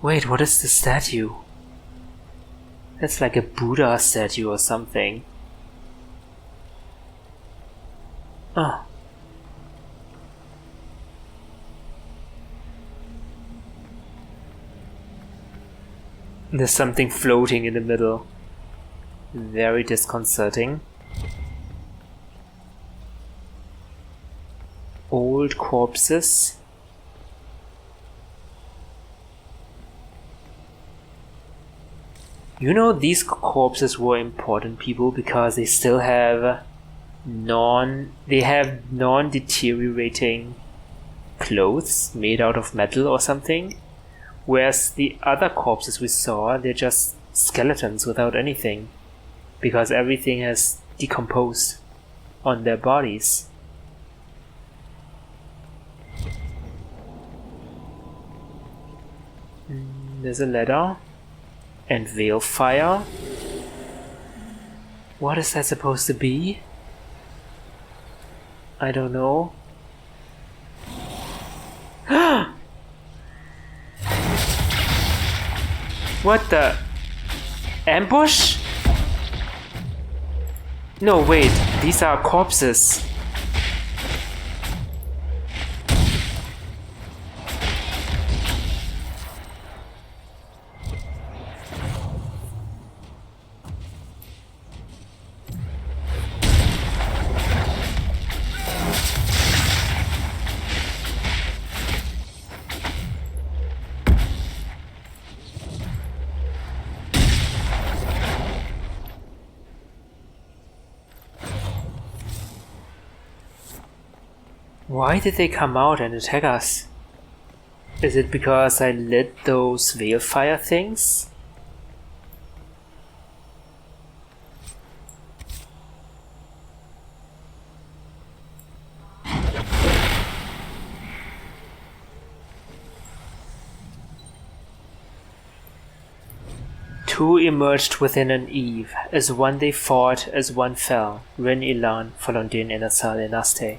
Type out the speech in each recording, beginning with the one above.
Wait, what is the statue? That's like a Buddha statue or something. Oh. There's something floating in the middle. Very disconcerting. Old corpses. You know, these corpses were important people because they still have non-deteriorating clothes made out of metal or something. Whereas the other corpses we saw, they're just skeletons without anything. Because everything has decomposed on their bodies. There's a ladder. And veil fire. What is that supposed to be? I don't know. What the? Ambush? No, wait. These are corpses. Why did they come out and attack us? Is it because I lit those veil fire things? Two emerged within an eve, as one they fought, as one fell. Ren Ilan, Folondin Enasal Enaste.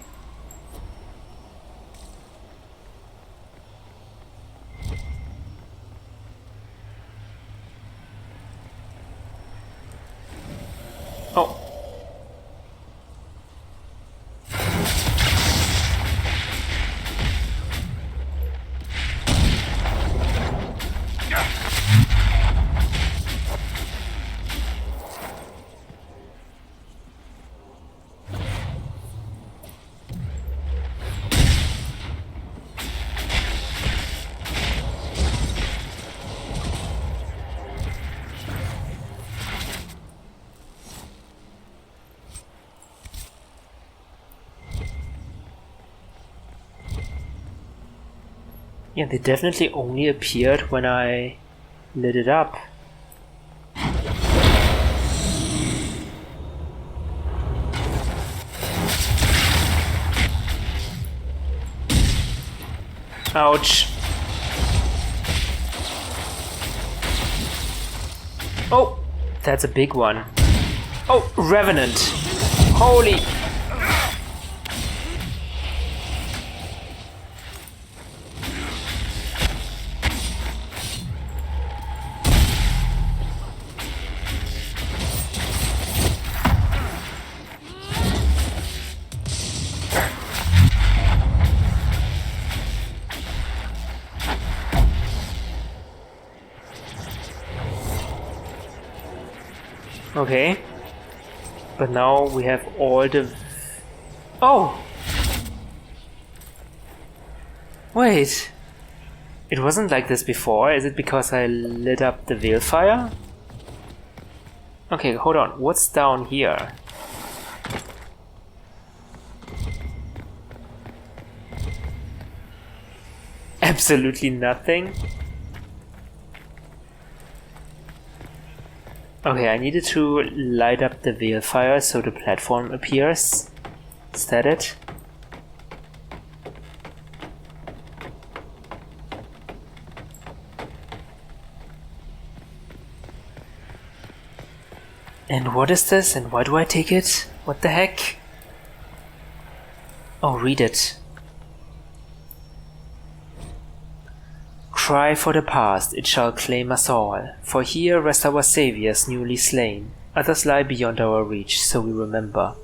Oh. Yeah, they definitely only appeared when I lit it up. Ouch. Oh, that's a big one. Oh, Revenant. Holy... Okay, but now we have all the... Oh! Wait! It wasn't like this before. Is it because I lit up the veil fire? Okay, hold on. What's down here? Absolutely nothing. Okay, I needed to light up the veil fire so the platform appears. Is that it? And what is this and why do I take it? What the heck? Oh, read it. cry for the past, it shall claim us all, for here rest our saviors newly slain. Others lie beyond our reach, so we remember.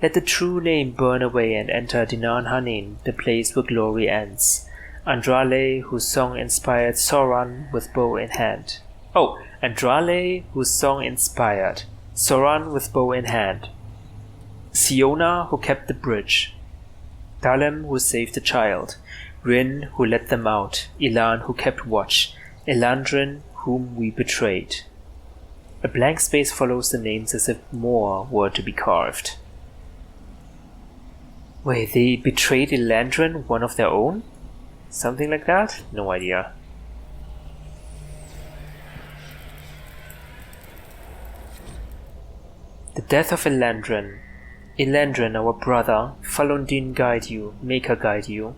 Let the true name burn away and enter Dinan Hanin, the place where glory ends. Andrale, whose song inspired Soran with bow in hand. Oh, Andrale, whose song inspired Soran with bow in hand. Siona, who kept the bridge. Dalem, who saved the child. Rin, who led them out. Ilan, who kept watch. Elandrin, whom we betrayed. A blank space follows the names as if more were to be carved. Wait, they betrayed Elandrin, one of their own? Something like that? No idea. The death of Elandrin. Elandrin, our brother, Falundin guide you, Maker guide you.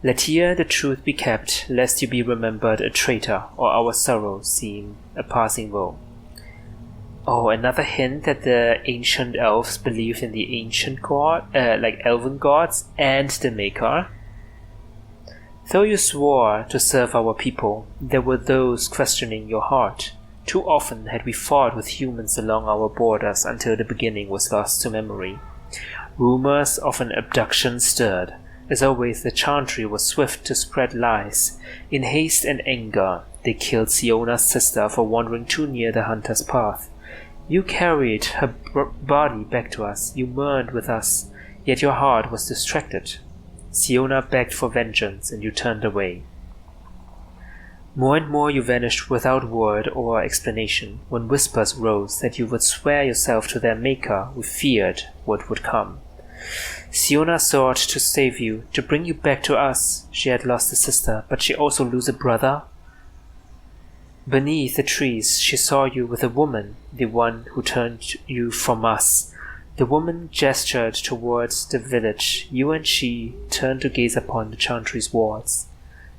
Let here the truth be kept, lest you be remembered a traitor, or our sorrow seem a passing woe. Oh, another hint that the ancient elves believed in the ancient god, like elven gods, and the Maker. Though you swore to serve our people, there were those questioning your heart. Too often had we fought with humans along our borders until the beginning was lost to memory. Rumors of an abduction stirred. As always, the Chantry was swift to spread lies. In haste and anger, they killed Siona's sister for wandering too near the hunter's path. You carried her body back to us, you mourned with us, yet your heart was distracted. Siona begged for vengeance, and you turned away. More and more you vanished without word or explanation. When whispers rose that you would swear yourself to their Maker, we feared what would come. Siona sought to save you, to bring you back to us. She had lost a sister, but she also lose a brother? Beneath the trees she saw you with a woman, the one who turned you from us. The woman gestured towards the village. You and she turned to gaze upon the Chantry's walls.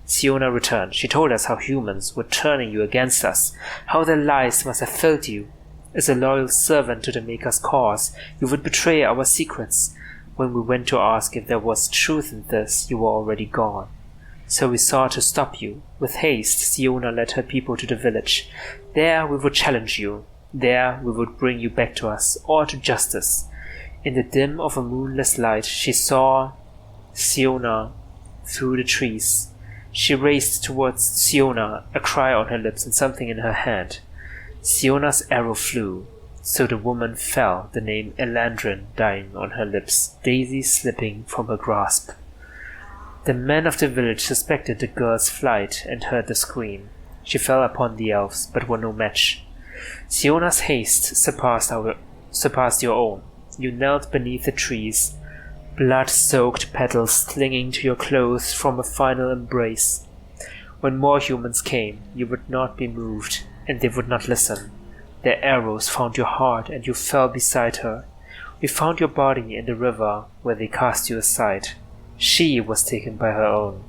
Siona returned. She told us how humans were turning you against us, how their lies must have filled you. As a loyal servant to the Maker's cause, you would betray our secrets. When we went to ask if there was truth in this, you were already gone. So we sought to stop you. With haste, Siona led her people to the village. There we would challenge you. There we would bring you back to us, or to justice. In the dim of a moonless light, she saw Siona through the trees. She raced towards Siona, a cry on her lips and something in her hand. Siona's arrow flew, so the woman fell, the name Elandrin dying on her lips, Daisy slipping from her grasp. The men of the village suspected the girl's flight and heard the scream. She fell upon the elves, but were no match. Siona's haste surpassed your own. You knelt beneath the trees, blood-soaked petals clinging to your clothes from a final embrace. When more humans came, you would not be moved, and they would not listen. Their arrows found your heart, and you fell beside her. We found your body in the river, where they cast you aside. She was taken by her own.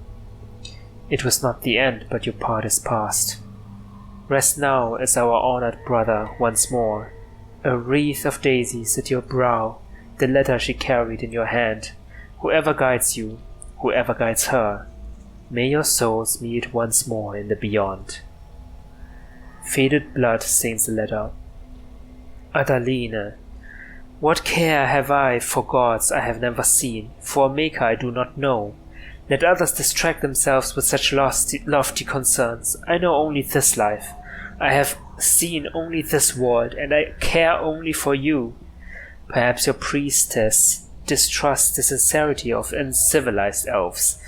It was not the end, but your part is past. Rest now as our honored brother once more. A wreath of daisies at your brow, the letter she carried in your hand. Whoever guides you, whoever guides her, may your souls meet once more in the beyond. Faded blood stains the letter. Adaline, what care have I for gods I have never seen, for a Maker I do not know? Let others distract themselves with such lofty concerns. I know only this life. I have seen only this world, and I care only for you. Perhaps your priestess distrusts the sincerity of uncivilized elves.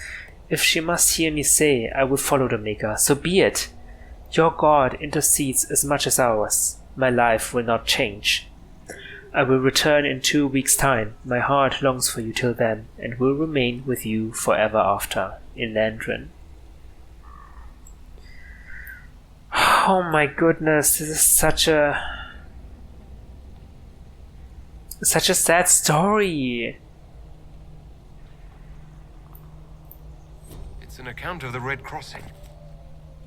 If she must hear me say, I will follow the Maker, so be it. Your God intercedes as much as ours. My life will not change. I will return in 2 weeks' time. My heart longs for you till then, and will remain with you forever after. Elandrin. Oh my goodness, this is such a sad story. It's an account of the Red Crossing.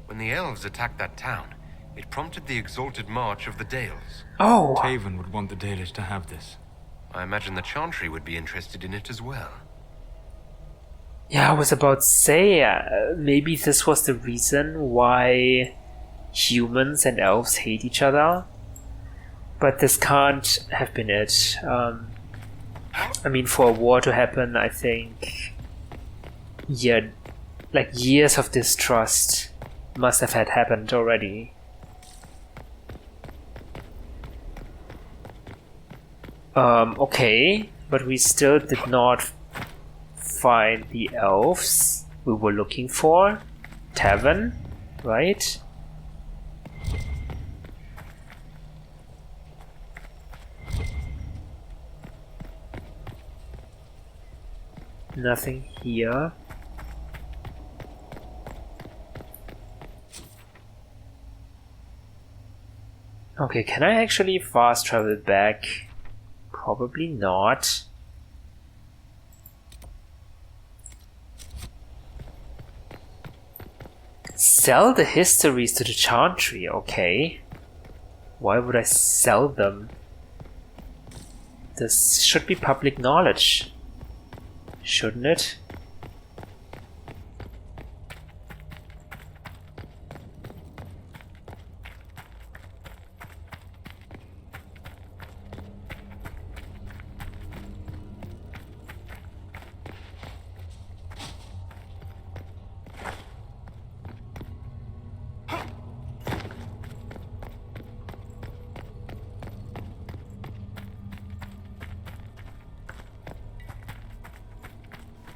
When the elves attacked that town, it prompted the exalted march of the Dales. Oh. Taven would want the Dalish to have this. I imagine the Chantry would be interested in it as well. Yeah, I was about to say, maybe this was the reason why humans and elves hate each other. But this can't have been it. I mean, for a war to happen, I think, yeah, like years of distrust must have had happened already. Okay, but we still did not find the elves we were looking for. Tavern, right? Nothing here. Okay, can I actually fast travel back? Probably not. Sell the histories to the Chantry, okay. Why would I sell them? This should be public knowledge, shouldn't it?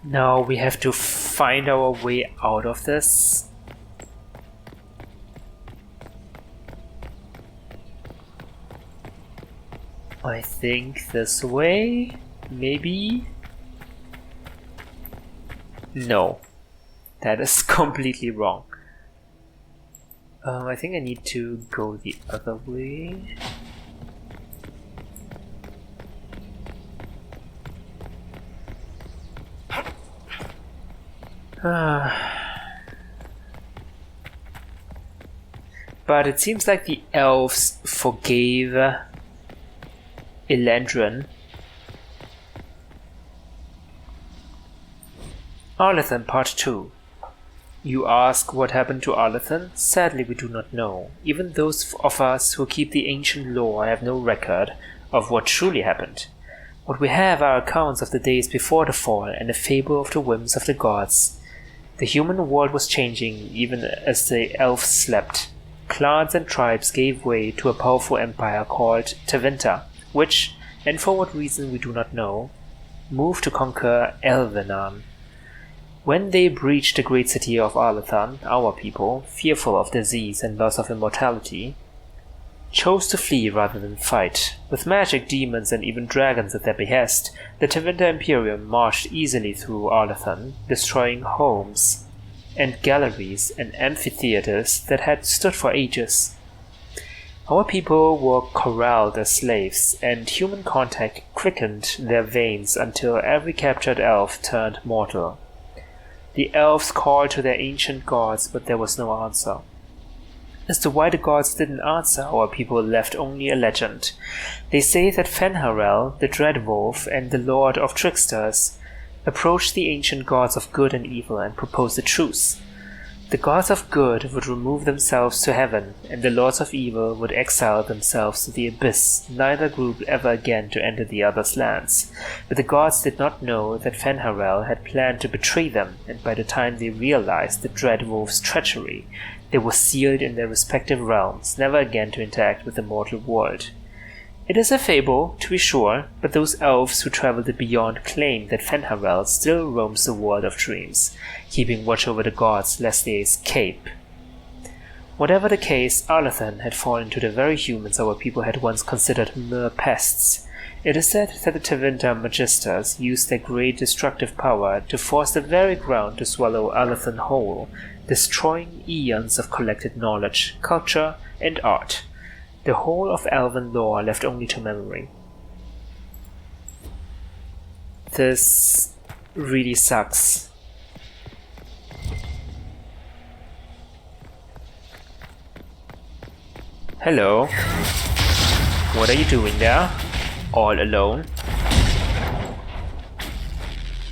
Now we have to find our way out of this. I think this way, maybe? No, that is completely wrong. I think I need to go the other way. But it seems like the elves forgave Elandrin. Arlathan Part 2. You ask what happened to Arlathan? Sadly, we do not know. Even those of us who keep the ancient lore have no record of what truly happened. What we have are accounts of the days before the fall and a fable of the whims of the gods. The human world was changing even as the elves slept. Clans and tribes gave way to a powerful empire called Tevinter, which, and for what reason we do not know, moved to conquer Elvenan. When they breached the great city of Arlathan, our people, fearful of disease and loss of immortality, chose to flee rather than fight. With magic, demons, and even dragons at their behest, the Tevinter Imperium marched easily through Arlathan, destroying homes and galleries and amphitheaters that had stood for ages. Our people were corralled as slaves, and human contact quickened their veins until every captured elf turned mortal. The elves called to their ancient gods, but there was no answer. As to why the gods didn't answer, our people left only a legend. They say that Fenharel, the Dread Wolf and the Lord of Tricksters, approached the ancient gods of good and evil and proposed a truce. The gods of good would remove themselves to heaven, and the lords of evil would exile themselves to the abyss, neither group ever again to enter the other's lands. But the gods did not know that Fenharel had planned to betray them, and by the time they realized the Dread Wolf's treachery, they were sealed in their respective realms, never again to interact with the mortal world. It is a fable, to be sure, but those elves who traveled the beyond claim that Fenharel still roams the world of dreams, keeping watch over the gods lest they escape. Whatever the case, Arlathan had fallen to the very humans our people had once considered mere pests. It is said that the Tevinter Magisters used their great destructive power to force the very ground to swallow Arlathan whole, destroying eons of collected knowledge, culture, and art. The whole of elven lore left only to memory. This really sucks. Hello. What are you doing there? All alone?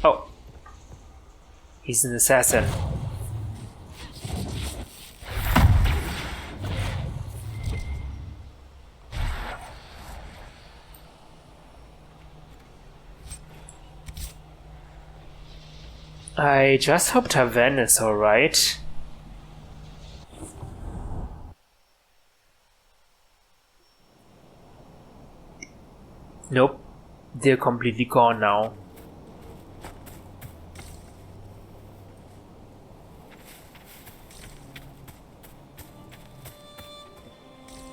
Oh. He's an assassin. I just hope Taven is alright. Nope. They're completely gone now.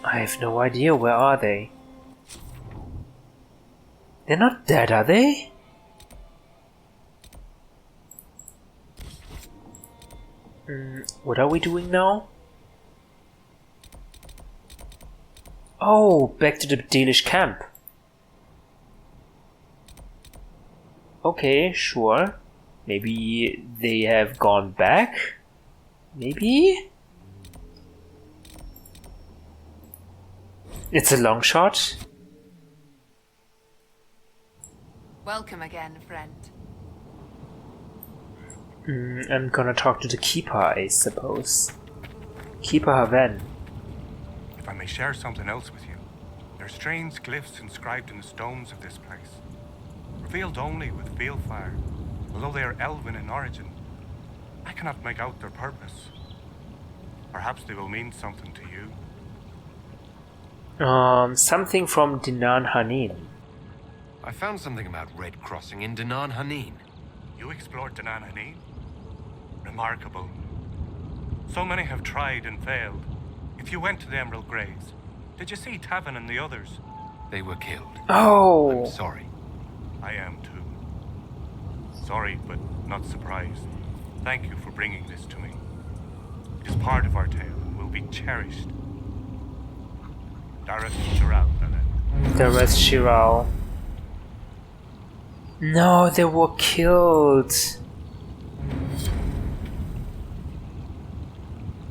I have no idea, where are they? They're not dead, are they? What are we doing now? Oh, back to the Dalish camp. Okay, sure. Maybe they have gone back? Maybe? It's a long shot. Welcome again, friend. I'm gonna talk to the Keeper, I suppose. Keeper Haven. If I may share something else with you, there are strange glyphs inscribed in the stones of this place, revealed only with Veilfire. Although they are elven in origin, I cannot make out their purpose. Perhaps they will mean something to you. Something from Dinan Hanin. I found something about Red Crossing in Dinan Hanin. You explored Danan Hanin? Remarkable. So many have tried and failed. If you went to the Emerald Graves, did you see Taven and the others? They were killed. Oh! I'm sorry. I am too. Sorry, but not surprised. Thank you for bringing this to me. It is part of our tale and will be cherished. Dareth Shiral, then. Dareth Shiral. No, they were killed.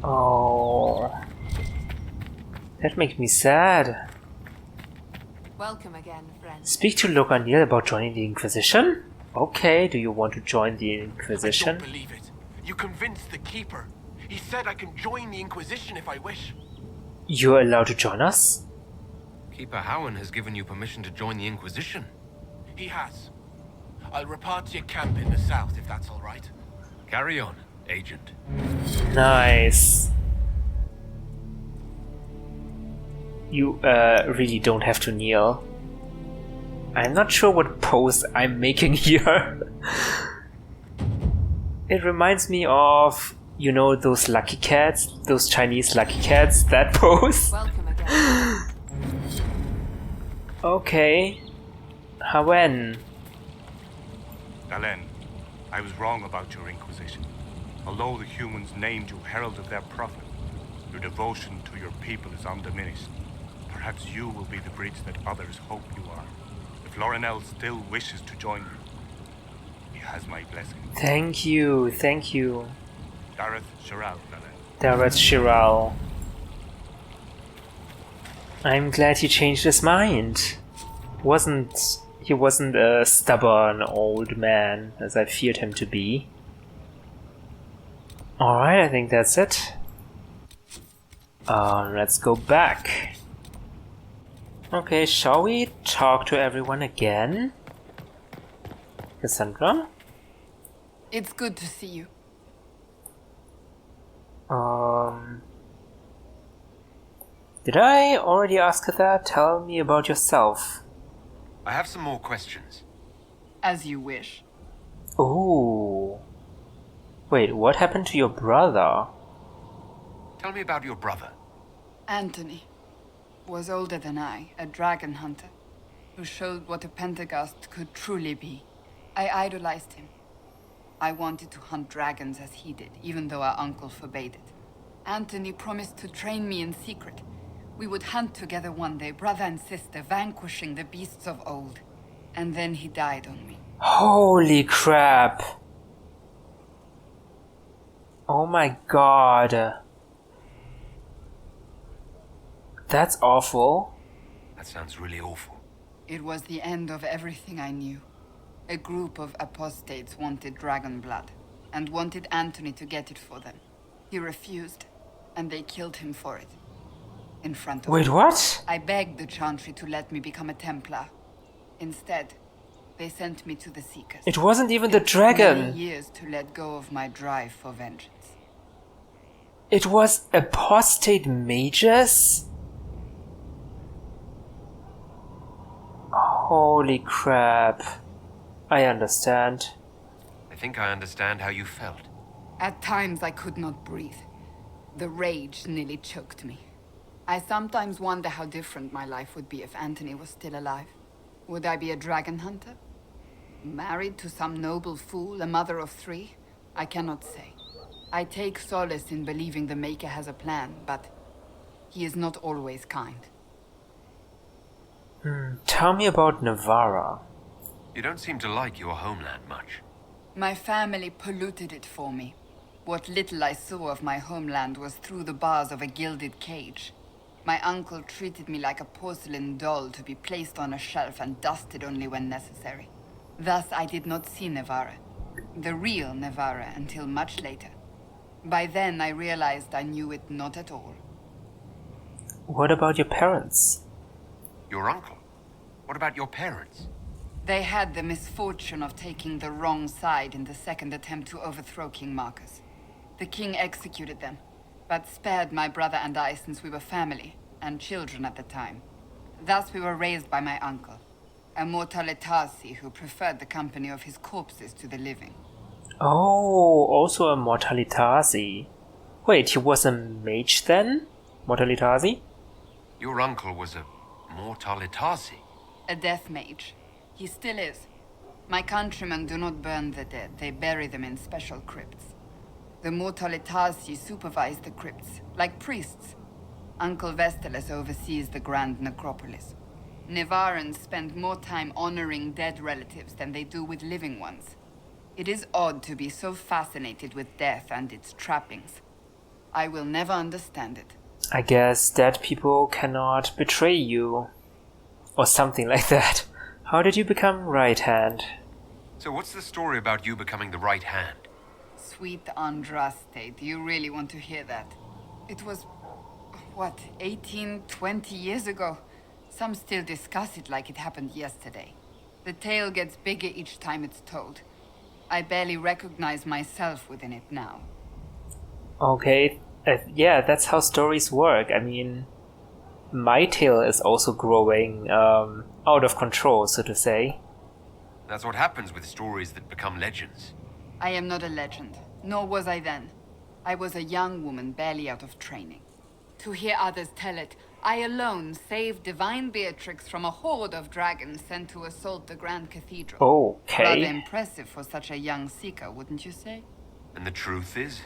Oh. That makes me sad. Welcome again, friend. Speak to Loganil about joining the Inquisition? Okay, do you want to join the Inquisition? I don't believe it. You convinced the Keeper. He said I can join the Inquisition if I wish. You're allowed to join us? Keeper Howen has given you permission to join the Inquisition. He has. I'll report to your camp in the south if that's all right. Carry on, Agent. Nice. You really don't have to kneel. I'm not sure what pose I'm making here. It reminds me of, you know, those lucky cats, those Chinese lucky cats, that pose. Welcome again. Okay. Hawen. Galen, I was wrong about your Inquisition. Although the humans named you herald of their prophet, your devotion to your people is undiminished. Perhaps you will be the bridge that others hope you are. If Lorinel still wishes to join you, he has my blessing. Thank you, thank you. Dareth Shiral, Galen. Dareth Shiral. I'm glad he changed his mind. He wasn't a stubborn old man, as I feared him to be. Alright, I think that's it. Let's go back. Okay, shall we talk to everyone again? Cassandra? It's good to see you. Did I already ask her that? Tell me about yourself. I have some more questions. As you wish. Ooh. Wait, what happened to your brother? Tell me about your brother. Anthony was older than I, a dragon hunter, who showed what a Pentagast could truly be. I idolized him. I wanted to hunt dragons as he did, even though our uncle forbade it. Anthony promised to train me in secret. We would hunt together one day, brother and sister, vanquishing the beasts of old. And then he died on me. Holy crap. Oh my god. That's awful. That sounds really awful. It was the end of everything I knew. A group of apostates wanted dragon blood. and wanted Anthony to get it for them. He refused, and they killed him for it. In front of Wait, me. what? I begged the Chantry to let me become a Templar. Instead, they sent me to the Seekers. It wasn't even the It took many dragon. years to let go of my drive for vengeance. It was apostate mages? Holy crap. I understand. I think I understand how you felt. At times I could not breathe. The rage nearly choked me. I sometimes wonder how different my life would be if Anthony was still alive. Would I be a dragon hunter? Married to some noble fool, a mother of 3? I cannot say. I take solace in believing the Maker has a plan, but he is not always kind. Tell me about Navarra. You don't seem to like your homeland much. My family polluted it for me. What little I saw of my homeland was through the bars of a gilded cage. My uncle treated me like a porcelain doll to be placed on a shelf and dusted only when necessary. Thus I did not see Navarra, the real Navarra, until much later. By then I realized I knew it not at all. What about your parents? Your uncle? What about your parents? They had the misfortune of taking the wrong side in the second attempt to overthrow King Marcus. The king executed them, but spared my brother and I since we were family, and children at the time. Thus we were raised by my uncle, a Mortalitasi who preferred the company of his corpses to the living. Oh, also a Mortalitasi. Wait, he was a mage then? Mortalitasi? Your uncle was a Mortalitasi. A death mage. He still is. My countrymen do not burn the dead, they bury them in special crypts. The Mortalitasi supervise the crypts, like priests. Uncle Vestalis oversees the grand necropolis. Nevarans spend more time honoring dead relatives than they do with living ones. It is odd to be so fascinated with death and its trappings. I will never understand it. I guess dead people cannot betray you. Or something like that. How did you become right hand? So what's the story about you becoming the right hand? Sweet Andraste, do you really want to hear that? It was, 18, 20 years ago? Some still discuss it like it happened yesterday. The tale gets bigger each time it's told. I barely recognize myself within it now. Okay, yeah, that's how stories work. I mean, my tale is also growing out of control, so to say. That's what happens with stories that become legends. I am not a legend, nor was I then. I was a young woman barely out of training. To hear others tell it, I alone saved divine Beatrix from a horde of dragons sent to assault the Grand Cathedral. Okay. Rather impressive for such a young seeker, wouldn't you say? And the truth is?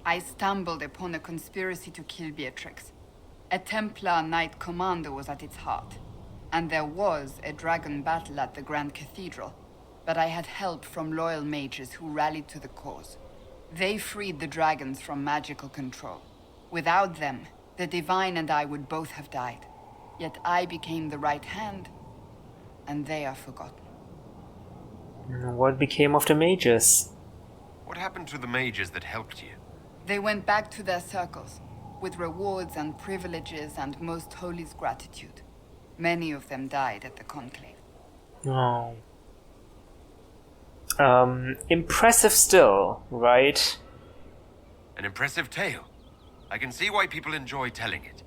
I stumbled upon a conspiracy to kill Beatrix. A Templar Knight Commander was at its heart. And there was a dragon battle at the Grand Cathedral. But I had help from loyal mages who rallied to the cause. They freed the dragons from magical control. Without them, the Divine and I would both have died. Yet I became the right hand, and they are forgotten. What became of the mages? What happened to the mages that helped you? They went back to their circles, with rewards and privileges and Most Holy's gratitude. Many of them died at the conclave. Oh. Impressive still, right? An impressive tale. I can see why people enjoy telling it.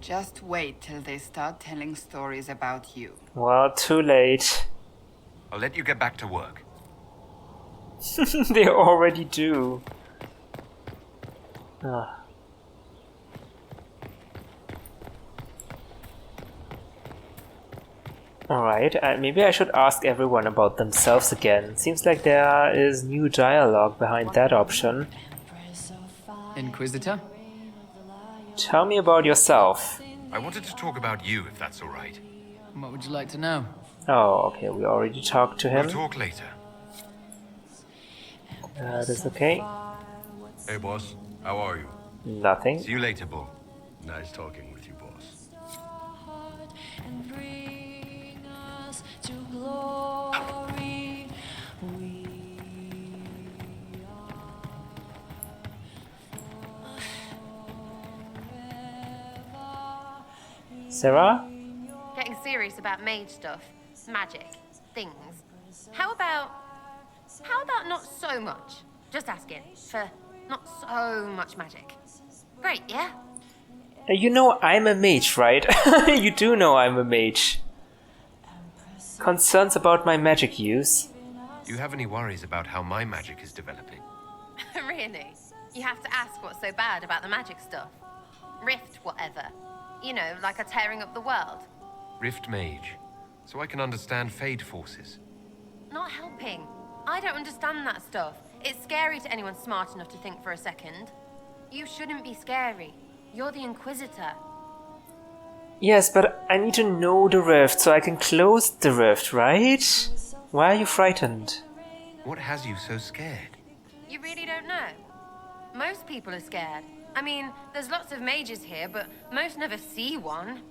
Just wait till they start telling stories about you. Well, too late. I'll let you get back to work. They already do. Ah. Alright, maybe I should ask everyone about themselves again. Seems like there is new dialogue behind that option. Inquisitor? Tell me about yourself. I wanted to talk about you, if that's all right. What would you like to know? Oh, okay, we already talked to him. We'll talk later. That's okay. Hey, boss. How are you? Nothing. See you later, Bull. Nice talking with you, boss. Sarah? Getting serious about mage stuff, magic, things. How about not so much? Just asking for not so much magic. Great, yeah? You know I'm a mage, right? You do know I'm a mage. Concerns about my magic use? Do you have any worries about how my magic is developing? Really? You have to ask what's so bad about the magic stuff. Rift, whatever. You know, like a tearing up the world. Rift Mage, so I can understand Fade forces. Not helping. I don't understand that stuff. It's scary to anyone smart enough to think for a second. You shouldn't be scary. You're the Inquisitor. Yes, but I need to know the rift so I can close the rift, right? Why are you frightened? What has you so scared? You really don't know? Most people are scared. I mean, there's lots of mages here, but most never see one.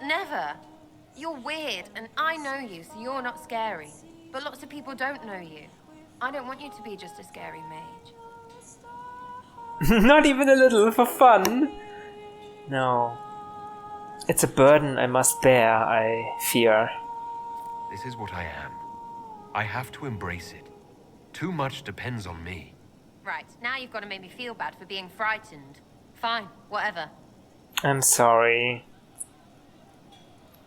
Never. You're weird, and I know you, so you're not scary. But lots of people don't know you. I don't want you to be just a scary mage. Not even a little, for fun. No. It's a burden I must bear, I fear. This is what I am. I have to embrace it. Too much depends on me. Right, now you've got to make me feel bad for being frightened. Fine, whatever. I'm sorry.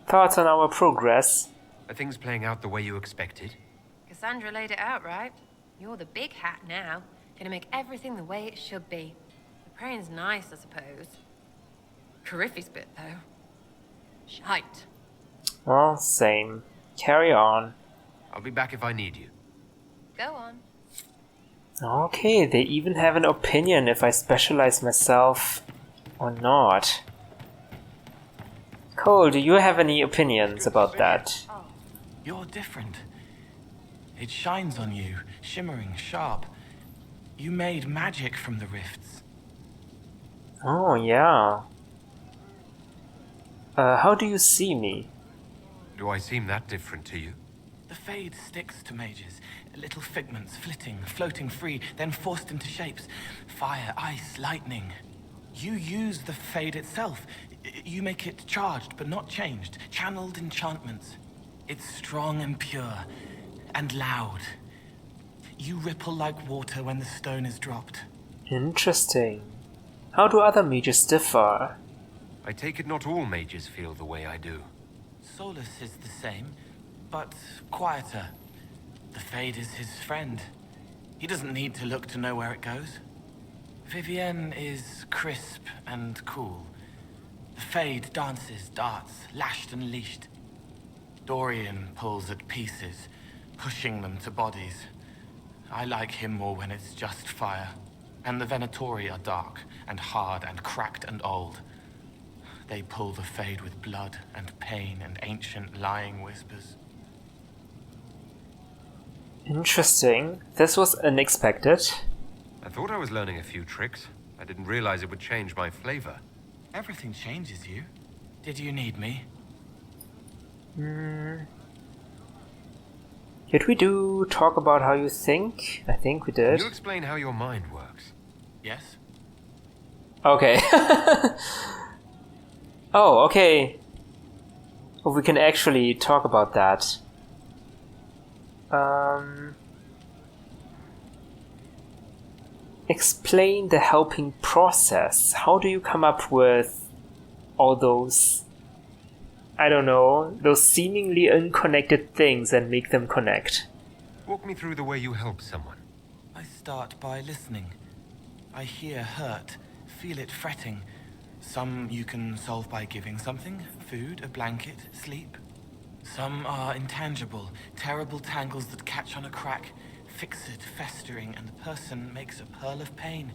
Thoughts on our progress? Are things playing out the way you expected? Cassandra laid it out, right? You're the big hat now. Gonna make everything the way it should be. The praying's nice, I suppose. Coryphe's bit, though. Shite. Well, same. Carry on. I'll be back if I need you. Go on. Okay, they even have an opinion if I specialize myself or not. Cole, do you have any opinions about that? You're different. It shines on you, shimmering, sharp. You made magic from the rifts. Oh, yeah. How do you see me? Do I seem that different to you? The Fade sticks to mages. Little figments, flitting, floating free, then forced into shapes. Fire, ice, lightning. You use the Fade itself. You make it charged, but not changed. Channeled enchantments. It's strong and pure, and loud. You ripple like water when the stone is dropped. Interesting. How do other mages differ? I take it not all mages feel the way I do. Solus is the same, but quieter. The Fade is his friend. He doesn't need to look to know where it goes. Vivienne is crisp and cool. The Fade dances, darts, lashed and leashed. Dorian pulls at pieces, pushing them to bodies. I like him more when it's just fire. And the Venatori are dark and hard and cracked and old. They pull the Fade with blood and pain and ancient lying whispers. Interesting. This was unexpected. I thought I was learning a few tricks. I didn't realize it would change my flavor. Everything changes you. Did you need me? Did we talk about how you think? I think we Can did. you explain how your mind works? Yes? Okay. Oh, okay. Oh, we can actually talk about that. Explain the helping process. How do you come up with all those, I don't know, those seemingly unconnected things and make them connect? Walk me through the way you help someone. I start by listening. I hear hurt, feel it fretting. Some you can solve by giving something, food, a blanket, sleep. Some are intangible, terrible tangles that catch on a crack, fixed, festering, and the person makes a pearl of pain.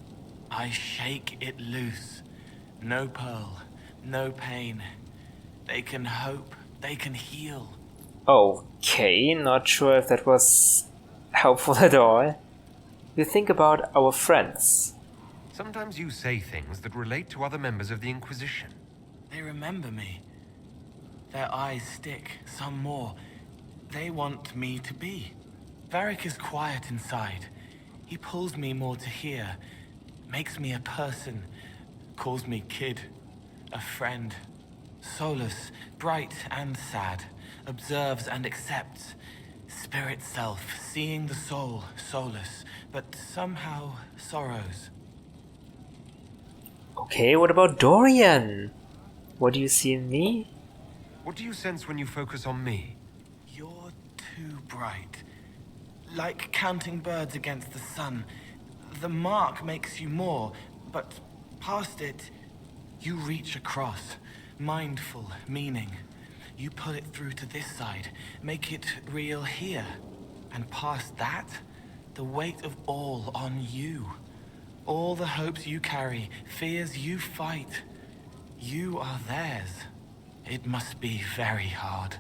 I shake it loose. No pearl, no pain. They can hope, they can heal. Okay, not sure if that was helpful at all. You think about our friends. Sometimes you say things that relate to other members of the Inquisition. They remember me. Their eyes stick, some more. They want me to be. Varric is quiet inside. He pulls me more to hear, makes me a person, calls me kid, a friend. Soulless, bright and sad, observes and accepts. Spirit self, seeing the soul, soulless, but somehow sorrows. Okay, what about Dorian? What do you see in me? What do you sense when you focus on me? You're too bright. Like counting birds against the sun. The mark makes you more, but past it, you reach across. Mindful, meaning. You pull it through to this side, make it real here. And past that, the weight of all on you. All the hopes you carry, fears you fight. You are theirs. It must be very hard.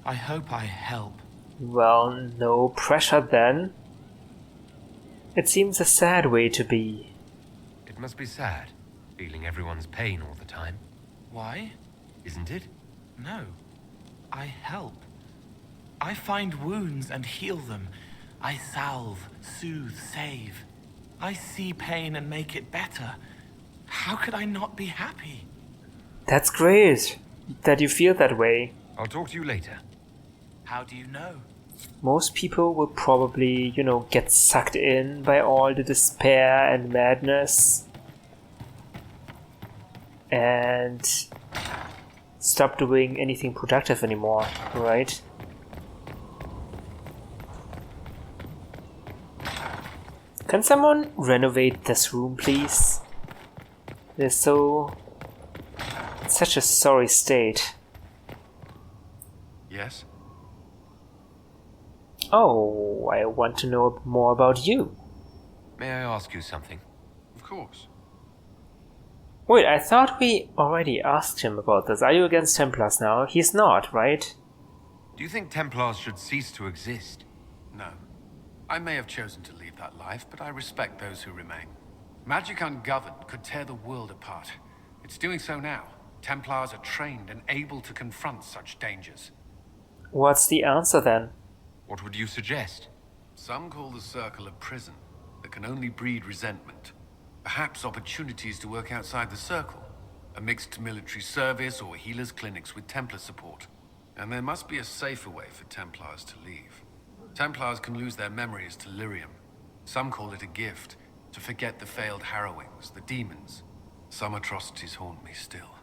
I hope I help. Well, no pressure then. It seems a sad way to be. It must be sad, feeling everyone's pain all the time. Why? Isn't it? No. I help. I find wounds and heal them. I salve, soothe, save. I see pain and make it better. How could I not be happy? That's great that you feel that way. I'll talk to you later. How do you know? Most people will probably, get sucked in by all the despair and madness and stop doing anything productive anymore, right? Can someone renovate this room, please? It's such a sorry state. Yes? Oh, I want to know more about you. May I ask you something? Of course. Wait, I thought we already asked him about this. Are you against Templars now? He's not, right? Do you think Templars should cease to exist? No. I may have chosen to leave that life, but I respect those who remain. Magic ungoverned could tear the world apart. It's doing so now. Templars are trained and able to confront such dangers. What's the answer then? What would you suggest? Some call the circle a prison that can only breed resentment. Perhaps opportunities to work outside the circle. A mixed military service or healers' clinics with Templar support. And there must be a safer way for Templars to leave. Templars can lose their memories to lyrium. Some call it a gift, to forget the failed harrowings, the demons. Some atrocities haunt me still.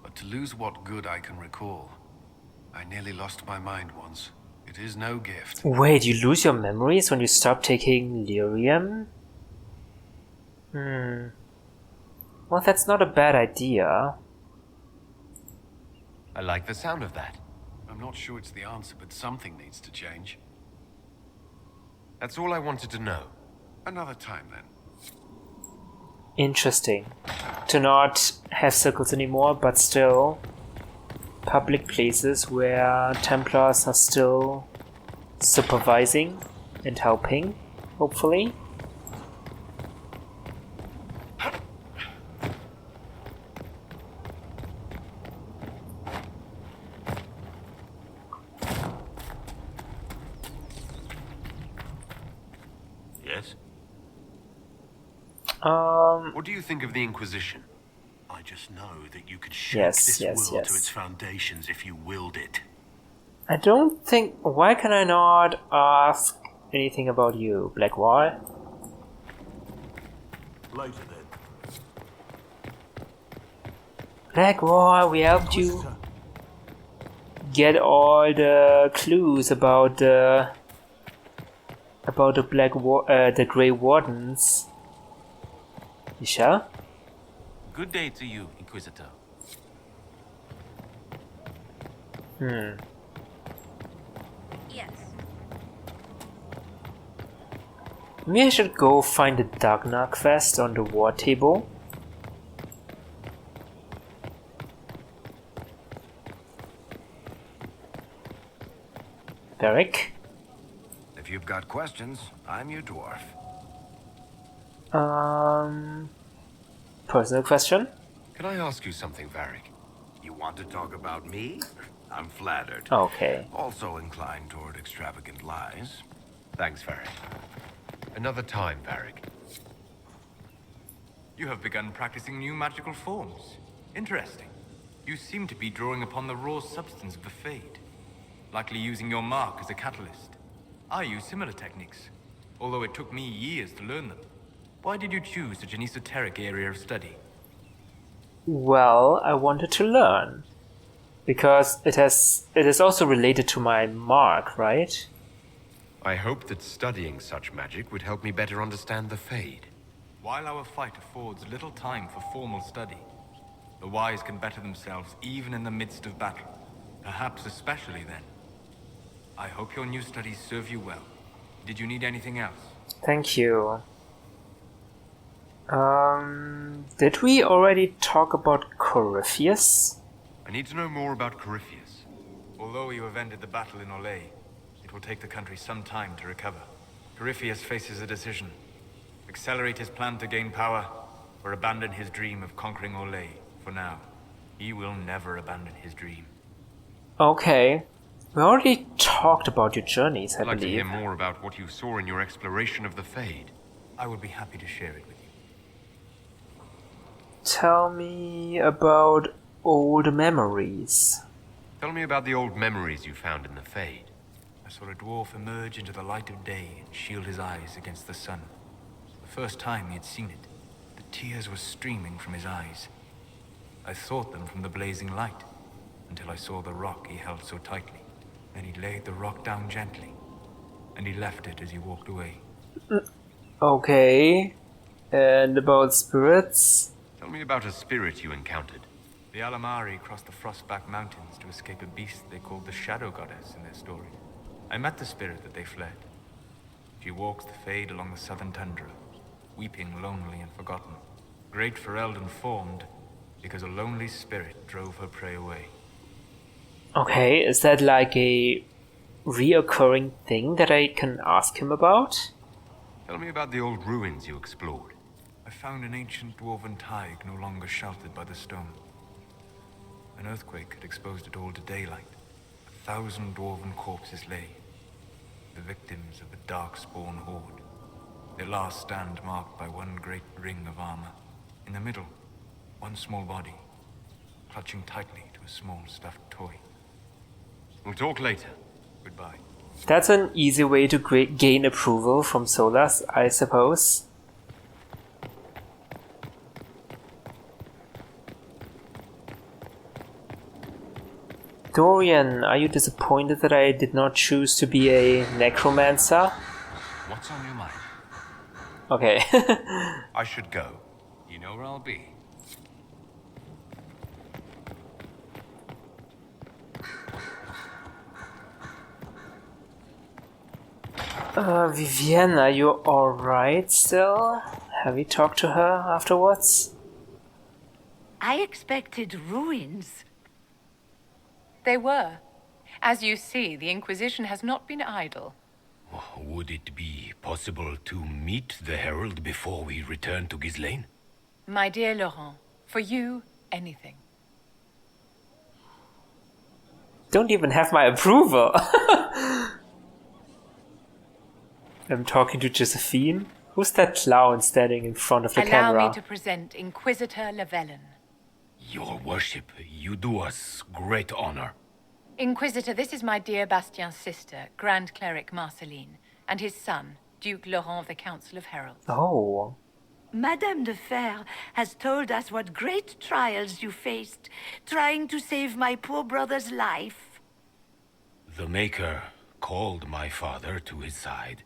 But to lose what good I can recall, I nearly lost my mind once. It is no gift. Wait, you lose your memories when you stop taking lyrium? Well, that's not a bad idea. I like the sound of that. I'm not sure it's the answer, but something needs to change. That's all I wanted to know. Another time, then. Interesting. To not have circles anymore, but still public places where Templars are still supervising and helping, hopefully. Yes? What do you think of the Inquisition? I just know that you could shake Yes, this yes, world yes. to its foundations if you willed it. I don't think... Why can I not ask anything about you, Black Wall? Later then. Black Wall, we helped you get all the clues about the the Grey Wardens. You sure? Good day to you, Inquisitor. Yes. Maybe I should go find the Dagna quest on the war table. Varric? If you've got questions, I'm your dwarf. Personal question? Can I ask you something, Varric? You want to talk about me? I'm flattered. Okay. Also inclined toward extravagant lies. Thanks, Varric. Another time, Varric. You have begun practicing new magical forms. Interesting. You seem to be drawing upon the raw substance of the Fade, likely using your mark as a catalyst. I use similar techniques, although it took me years to learn them. Why did you choose such an esoteric area of study? Well, I wanted to learn. Because it is also related to my mark, right? I hoped that studying such magic would help me better understand the Fade. While our fight affords little time for formal study, the wise can better themselves even in the midst of battle, perhaps especially then. I hope your new studies serve you well. Did you need anything else? Thank you. Did we already talk about Corypheus? I need to know more about Corypheus. Although you have ended the battle in Olay, it will take the country some time to recover. Corypheus faces a decision. Accelerate his plan to gain power, or abandon his dream of conquering Olay for now. He will never abandon his dream. Okay. We already talked about your journeys, I I'd like to believe. hear more about what you saw in your exploration of the Fade. I would be happy to share it with you. Tell me about old memories. Tell me about the old memories you found in the Fade. I saw a dwarf emerge into the light of day and shield his eyes against the sun. The first time he had seen it, the tears were streaming from his eyes. I thought them from the blazing light, until I saw the rock he held so tightly. Then he laid the rock down gently, and he left it as he walked away. Okay. And about spirits? Tell me about a spirit you encountered. The Alamari crossed the Frostback Mountains to escape a beast they called the Shadow Goddess in their story. I met the spirit that they fled. She walks the Fade along the southern tundra, weeping lonely and forgotten. Great Ferelden formed because a lonely spirit drove her prey away. Okay, is that like a reoccurring thing that I can ask him about? Tell me about the old ruins you explored. I found an ancient dwarven thaig no longer sheltered by the stone. An earthquake had exposed it all to daylight. 1,000 dwarven corpses lay, the victims of a dark-spawn horde. Their last stand marked by one great ring of armor. In the middle, one small body, clutching tightly to a small stuffed toy. We'll talk later. Goodbye. That's an easy way to gain approval from Solas, I suppose. Dorian, are you disappointed that I did not choose to be a necromancer? What's on your mind? Okay. I should go. You know where I'll be. Vivienne, are you alright still? Have you talked to her afterwards? I expected ruins. They were. As you see, the Inquisition has not been idle. Would it be possible to meet the Herald before we return to Ghislaine? My dear Laurent, for you, anything. Don't even have my approval. I'm talking to Josephine. Who's that clown standing in front of the camera? Allow me to present Inquisitor Llewellyn. Your worship, you do us great honor. Inquisitor, this is my dear Bastien's sister, Grand Cleric Marceline, and his son, Duke Laurent of the Council of Heralds. Oh. Madame de Fer has told us what great trials you faced, trying to save my poor brother's life. The Maker called my father to his side.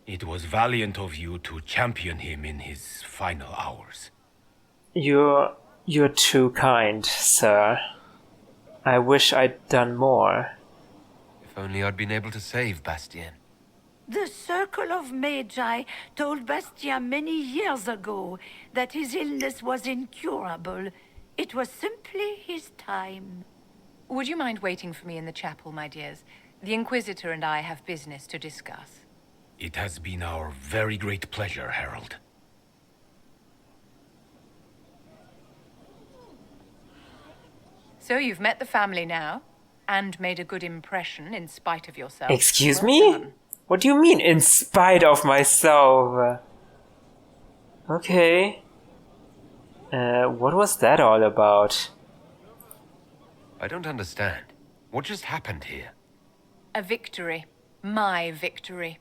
It was valiant of you to champion him in his final hours. You're too kind, sir. I wish I'd done more. If only I'd been able to save Bastien. The Circle of Magi told Bastien many years ago that his illness was incurable. It was simply his time. Would you mind waiting for me in the chapel, my dears? The Inquisitor and I have business to discuss. It has been our very great pleasure, Herald. So you've met the family now, and made a good impression in spite of yourself. Excuse Well me? done. What do you mean, in spite of myself? Okay. What was that all about? I don't understand. What just happened here? A victory. My victory.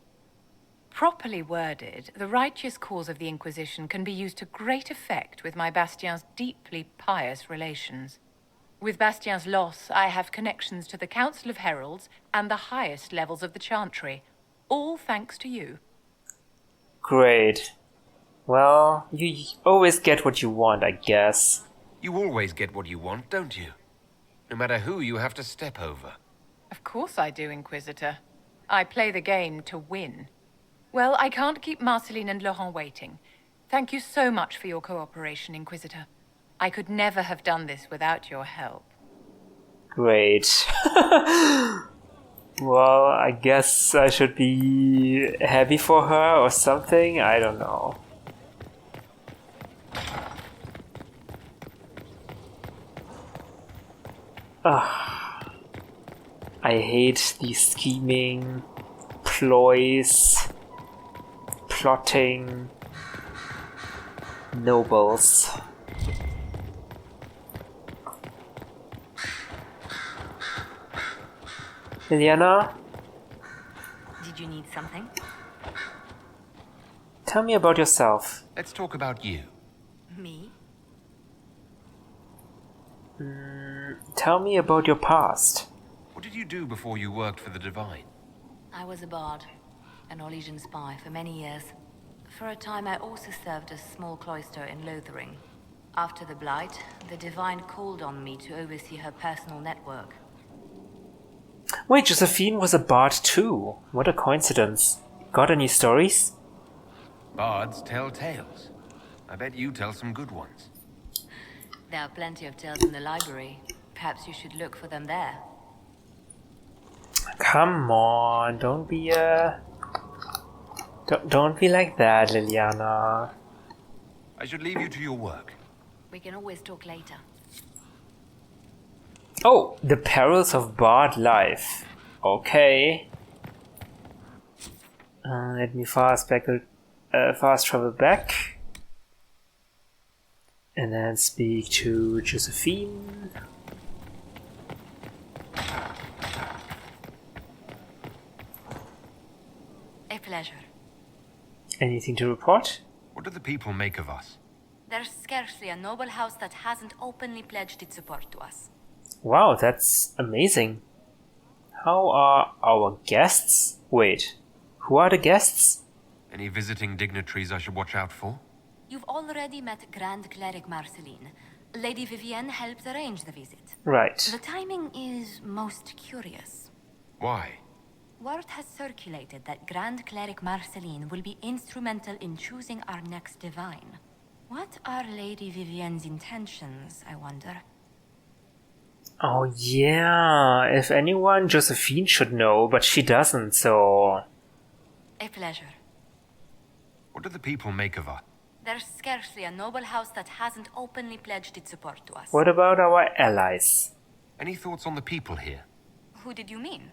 Properly worded, the righteous cause of the Inquisition can be used to great effect with my Bastien's deeply pious relations. With Bastien's loss, I have connections to the Council of Heralds and the highest levels of the Chantry, all thanks to you. Great. Well, you always get what you want, I guess. You always get what you want, don't you? No matter who you have to step over. Of course I do, Inquisitor. I play the game to win. Well, I can't keep Marceline and Laurent waiting. Thank you so much for your cooperation, Inquisitor. I could never have done this without your help. Great. Well, I guess I should be happy for her or something. I don't know. I hate these scheming, ploys, plotting nobles. Liliana? Did you need something? Tell me about yourself. Let's talk about you. Me? Tell me about your past. What did you do before you worked for the Divine? I was a bard, an Orlesian spy for many years. For a time I also served a small cloister in Lothering. After the Blight, the Divine called on me to oversee her personal network. Wait, Josephine was a bard too. What a coincidence. Got any stories? Bards tell tales. I bet you tell some good ones. There are plenty of tales in the library. Perhaps you should look for them there. Come on, don't be don't be like that, Liliana. I should leave you to your work. We can always talk later. Oh, the perils of bard life. Okay. Let me fast travel back. And then speak to Josephine. A pleasure. Anything to report? What do the people make of us? There's scarcely a noble house that hasn't openly pledged its support to us. Wow, that's amazing. How are our guests? Wait, who are the guests? Any visiting dignitaries I should watch out for? You've already met Grand Cleric Marceline. Lady Vivienne helped arrange the visit. Right. The timing is most curious. Why? Word has circulated that Grand Cleric Marceline will be instrumental in choosing our next divine. What are Lady Vivienne's intentions, I wonder? Oh yeah, if anyone, Josephine should know, but she doesn't, so... A pleasure. What do the people make of us? There's scarcely a noble house that hasn't openly pledged its support to us. What about our allies? Any thoughts on the people here? Who did you mean?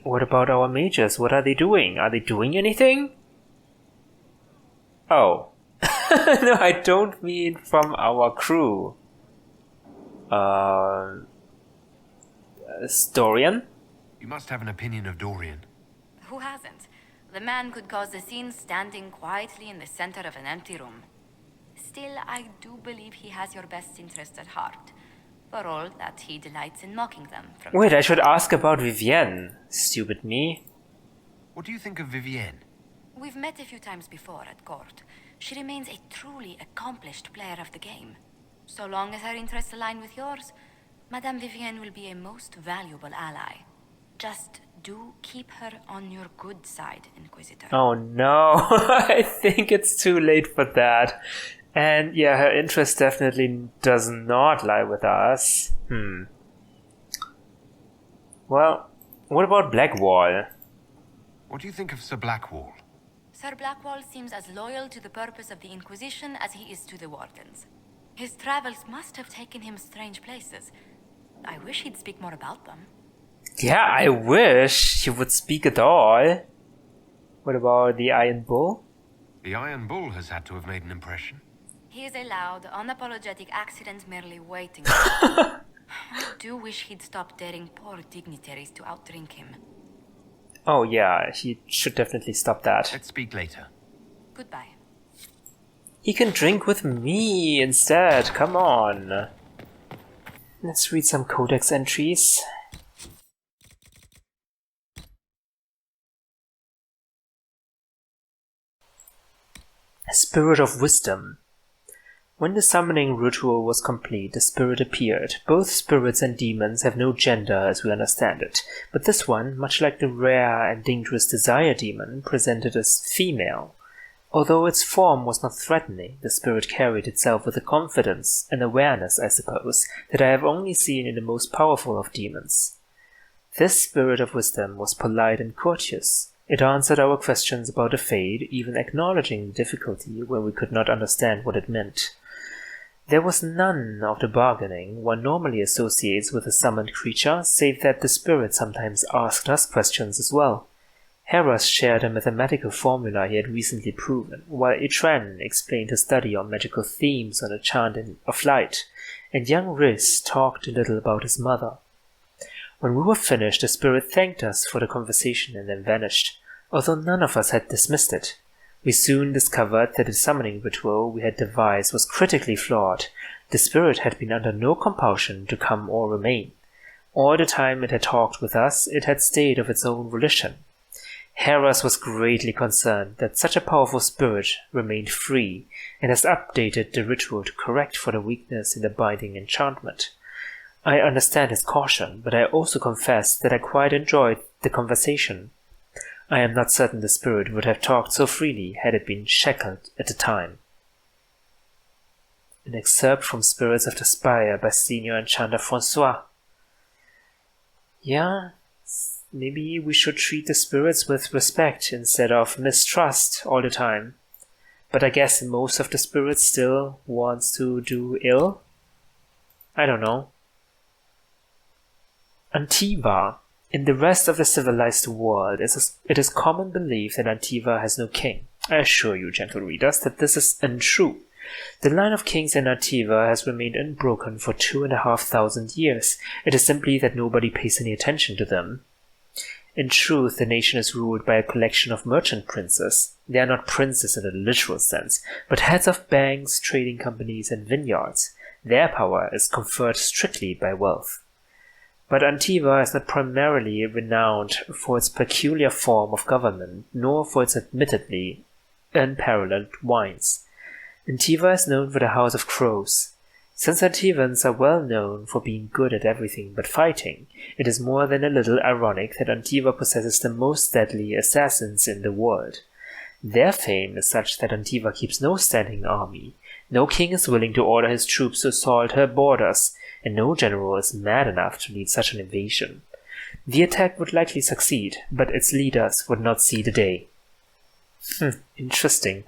What about our mages? What are they doing? Are they doing anything? Oh. No, I don't mean from our crew. Dorian? You must have an opinion of Dorian. Who hasn't? The man could cause a scene standing quietly in the center of an empty room. Still, I do believe he has your best interest at heart. For all that he delights in mocking them. Wait, I should ask about Vivienne. Stupid me. What do you think of Vivienne? We've met a few times before at court. She remains a truly accomplished player of the game. So long as her interests align with yours, Madame Vivienne will be a most valuable ally. Just do keep her on your good side, Inquisitor. Oh no, I think it's too late for that. And yeah, her interest definitely does not lie with us. Well, what about Blackwall? What do you think of Sir Blackwall? Sir Blackwall seems as loyal to the purpose of the Inquisition as he is to the Wardens. His travels must have taken him strange places. I wish he'd speak more about them. Yeah, I wish he would speak at all. What about the Iron Bull? The Iron Bull has had to have made an impression. He is a loud, unapologetic accident merely waiting. I do wish he'd stop daring poor dignitaries to outdrink him. Oh yeah, he should definitely stop that. Let's speak later. Goodbye. He can drink with me instead, come on. Let's read some codex entries. Spirit of Wisdom. When the summoning ritual was complete, the spirit appeared. Both spirits and demons have no gender as we understand it, but this one, much like the rare and dangerous Desire Demon, presented as female. Although its form was not threatening, the spirit carried itself with a confidence, an awareness, I suppose, that I have only seen in the most powerful of demons. This Spirit of Wisdom was polite and courteous. It answered our questions about the Fade, even acknowledging the difficulty when we could not understand what it meant. There was none of the bargaining one normally associates with a summoned creature, save that the spirit sometimes asked us questions as well. Harras shared a mathematical formula he had recently proven, while Itran explained his study on magical themes on a chant of light, and young Riz talked a little about his mother. When we were finished, the spirit thanked us for the conversation and then vanished, although none of us had dismissed it. We soon discovered that the summoning ritual we had devised was critically flawed. The spirit had been under no compulsion to come or remain. All the time it had talked with us, it had stayed of its own volition. Harras was greatly concerned that such a powerful spirit remained free, and has updated the ritual to correct for the weakness in the binding enchantment. I understand his caution, but I also confess that I quite enjoyed the conversation. I am not certain the spirit would have talked so freely had it been shackled at the time. An excerpt from Spirits of the Spire by Senior Enchanter Francois. Yeah, maybe we should treat the spirits with respect instead of mistrust all the time. But I guess most of the spirits still wants to do ill? I don't know. Antiva. In the rest of the civilized world, it is common belief that Antiva has no king. I assure you, gentle readers, that this is untrue. The line of kings in Antiva has remained unbroken for 2,500 years. It is simply that nobody pays any attention to them. In truth, the nation is ruled by a collection of merchant princes. They are not princes in a literal sense, but heads of banks, trading companies, and vineyards. Their power is conferred strictly by wealth. But Antiva is not primarily renowned for its peculiar form of government, nor for its admittedly unparalleled wines. Antiva is known for the House of Crows. Since Antivans are well known for being good at everything but fighting, it is more than a little ironic that Antiva possesses the most deadly assassins in the world. Their fame is such that Antiva keeps no standing army. No king is willing to order his troops to assault her borders, and no general is mad enough to lead such an invasion. The attack would likely succeed, but its leaders would not see the day. Interesting.